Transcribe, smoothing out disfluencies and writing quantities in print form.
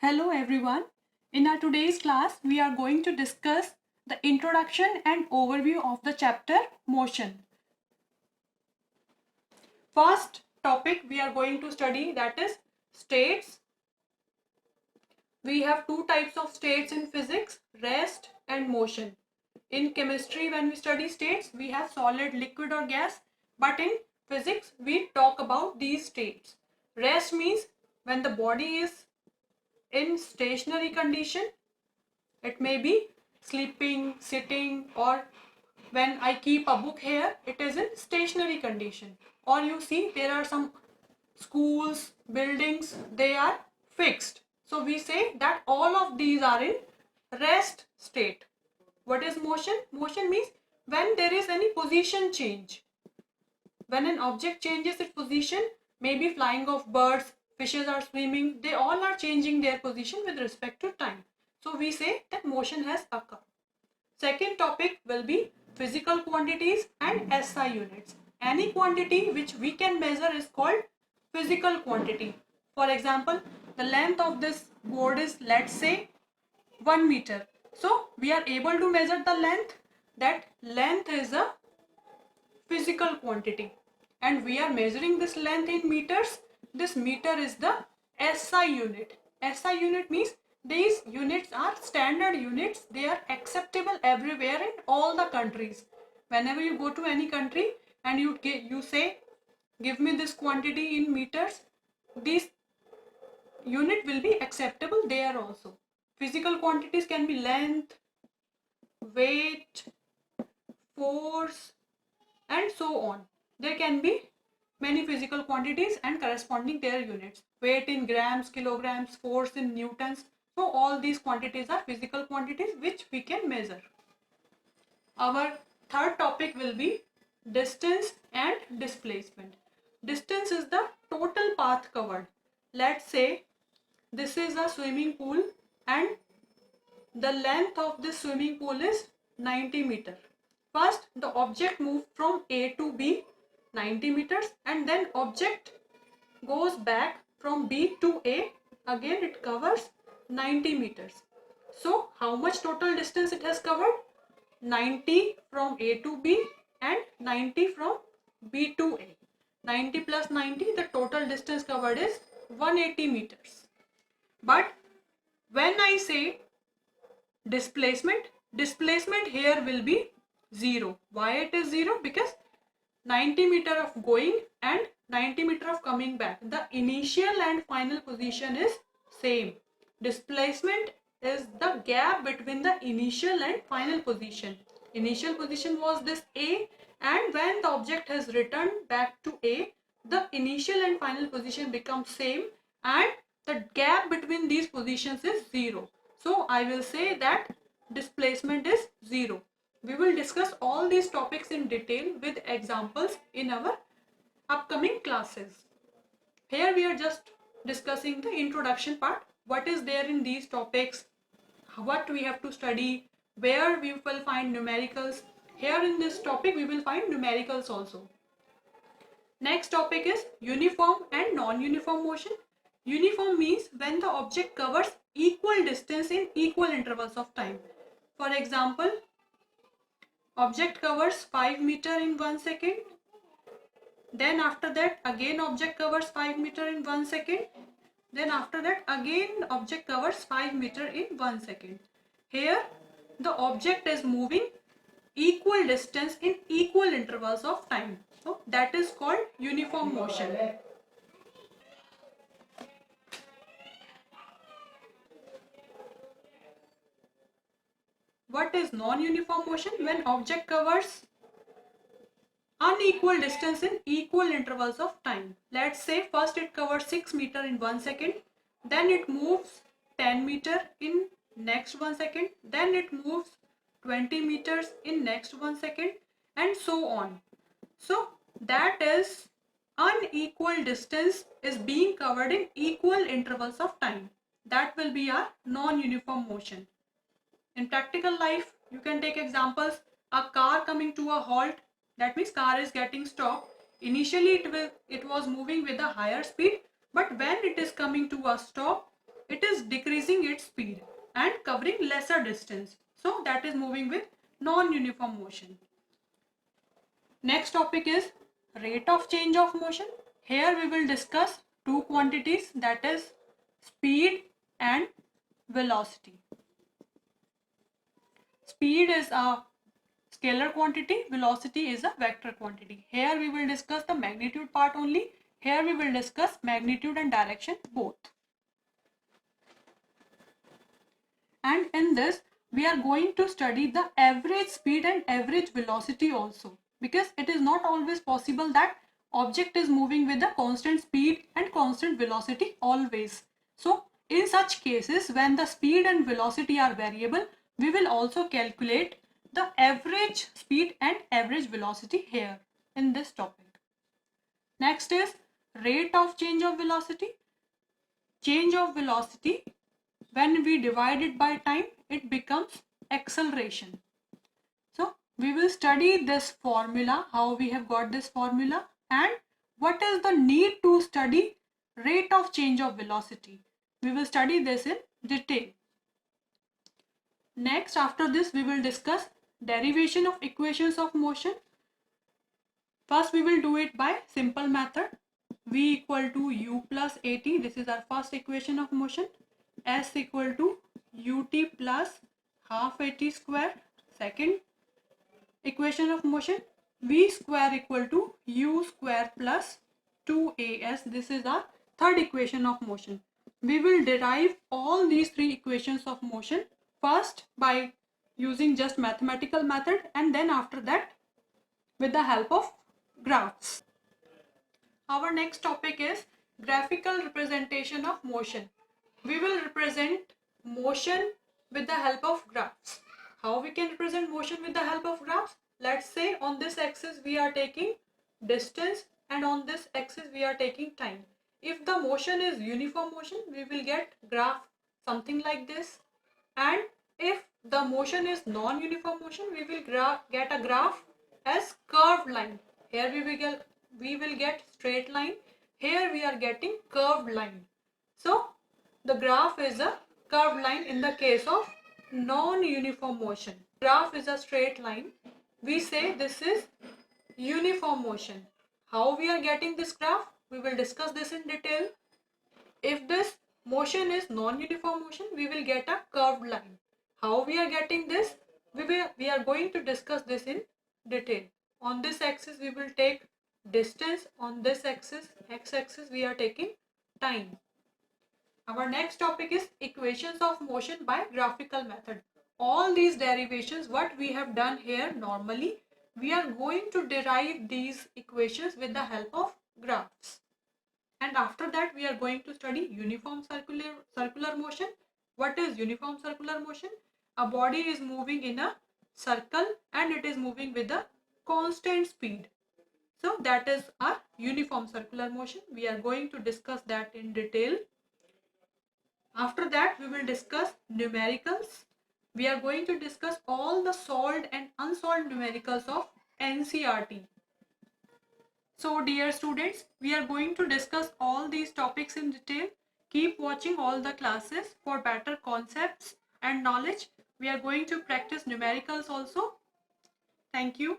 Hello everyone. In our today's class, we are going to discuss the introduction and overview of the chapter motion. First topic we are going to study, that is states. We have two types of states in physics, rest and motion. In chemistry, when we study states, we have solid, liquid or gas, but in physics we talk about these states. Rest means when the body is in stationary condition. It may be sleeping, sitting, or when I keep a book here, it is in stationary condition. Or you see there are some schools, buildings, they are fixed. So we say that all of these are in rest state. What is motion? Motion means when there is any position change. When an object changes its position, maybe flying of birds, fishes are swimming, they all are changing their position with respect to time. So we say that motion has occurred. Second topic will be physical quantities and SI units. Any quantity which we can measure is called physical quantity. For example, the length of this board is, let's say, 1 meter. So we are able to measure the length. That length is a physical quantity and we are measuring this length in meters. This meter is the SI unit. SI unit means these units are standard units. They are acceptable everywhere in all the countries. Whenever you go to any country and you say give me this quantity in meters, this unit will be acceptable there also. Physical quantities can be length, weight, force, and so on. There can be many physical quantities and corresponding their units. Weight in grams, kilograms, force in newtons. So all these quantities are physical quantities which we can measure. Our third topic will be distance and displacement. Distance is the total path covered. Let's say this is a swimming pool and the length of this swimming pool is 90 meters. First, the object moved from A to B 90 meters and then object goes back from B to A. Again, it covers 90 meters. So, how much total distance it has covered? 90 from A to B and 90 from B to A. 90 plus 90, the total distance covered is 180 meters. But when I say displacement here will be 0. Why it is 0? Because 90 meter of going and 90 meter of coming back, the initial and final position is same. Displacement is the gap between the initial and final position. Initial position was this A, and when the object has returned back to A, the initial and final position becomes same and the gap between these positions is 0. So I will say that displacement is 0. We will discuss all these topics in detail with examples in our upcoming classes. Here we are just discussing the introduction part. What is there in these topics? What we have to study? Where we will find numericals? Here in this topic we will find numericals also. Next topic is uniform and non-uniform motion. Uniform means when the object covers equal distance in equal intervals of time. For example, object covers 5 meter in 1 second. Then after that again object covers 5 meter in 1 second. Then after that again object covers 5 meter in 1 second. Here the object is moving equal distance in equal intervals of time. So that is called uniform motion. What is non-uniform motion? When object covers unequal distance in equal intervals of time. Let's say first it covers 6 meter in 1 second, then it moves 10 meter in next 1 second, then it moves 20 meters in next 1 second, and so on. So that is unequal distance is being covered in equal intervals of time. That will be a non-uniform motion. In practical life, you can take examples. A car coming to a halt, that means car is getting stopped. Initially it was moving with a higher speed, but when it is coming to a stop, it is decreasing its speed and covering lesser distance. So that is moving with non-uniform motion. Next topic is rate of change of motion. Here we will discuss two quantities, that is speed and velocity. Speed is a scalar quantity, velocity is a vector quantity. Here we will discuss the magnitude part only. Here we will discuss magnitude and direction both. And in this we are going to study the average speed and average velocity also, because it is not always possible that object is moving with a constant speed and constant velocity always. So in such cases, when the speed and velocity are variable, we will also calculate the average speed and average velocity here in this topic. Next is rate of change of velocity. Change of velocity, when we divide it by time, it becomes acceleration. So we will study this formula, how we have got this formula, and what is the need to study rate of change of velocity. We will study this in detail. Next, after this, we will discuss derivation of equations of motion. First, we will do it by simple method. V equal to u plus at, this is our first equation of motion. S equal to ut plus half at square. Second equation of motion. V square equal to u square plus 2as. This is our third equation of motion. We will derive all these three equations of motion first by using just mathematical method, and then after that with the help of graphs. Our next topic is graphical representation of motion. We will represent motion with the help of graphs. How we can represent motion with the help of graphs? Let's say on this axis we are taking distance and on this axis we are taking time. If the motion is uniform motion, we will get graph something like this. And if the motion is non-uniform motion, we will get a graph as curved line. Here we will get straight line. Here we are getting curved line. So the graph is a curved line in the case of non-uniform motion. Graph is a straight line. We say this is uniform motion. How we are getting this graph? We will discuss this in detail. If this motion is non-uniform motion, we will get a curved line. How we are getting this? We are going to discuss this in detail. On this axis we will take distance. On this axis, x-axis, we are taking time. Our next topic is equations of motion by graphical method. All these derivations, what we have done here normally, we are going to derive these equations with the help of graphs. And after that we are going to study uniform circular motion. What is uniform circular motion? A body is moving in a circle and it is moving with a constant speed. So that is our uniform circular motion. We are going to discuss that in detail. After that we will discuss numericals. We are going to discuss all the solved and unsolved numericals of NCERT. So dear students, we are going to discuss all these topics in detail. Keep watching all the classes for better concepts and knowledge. We are going to practice numericals also. Thank you.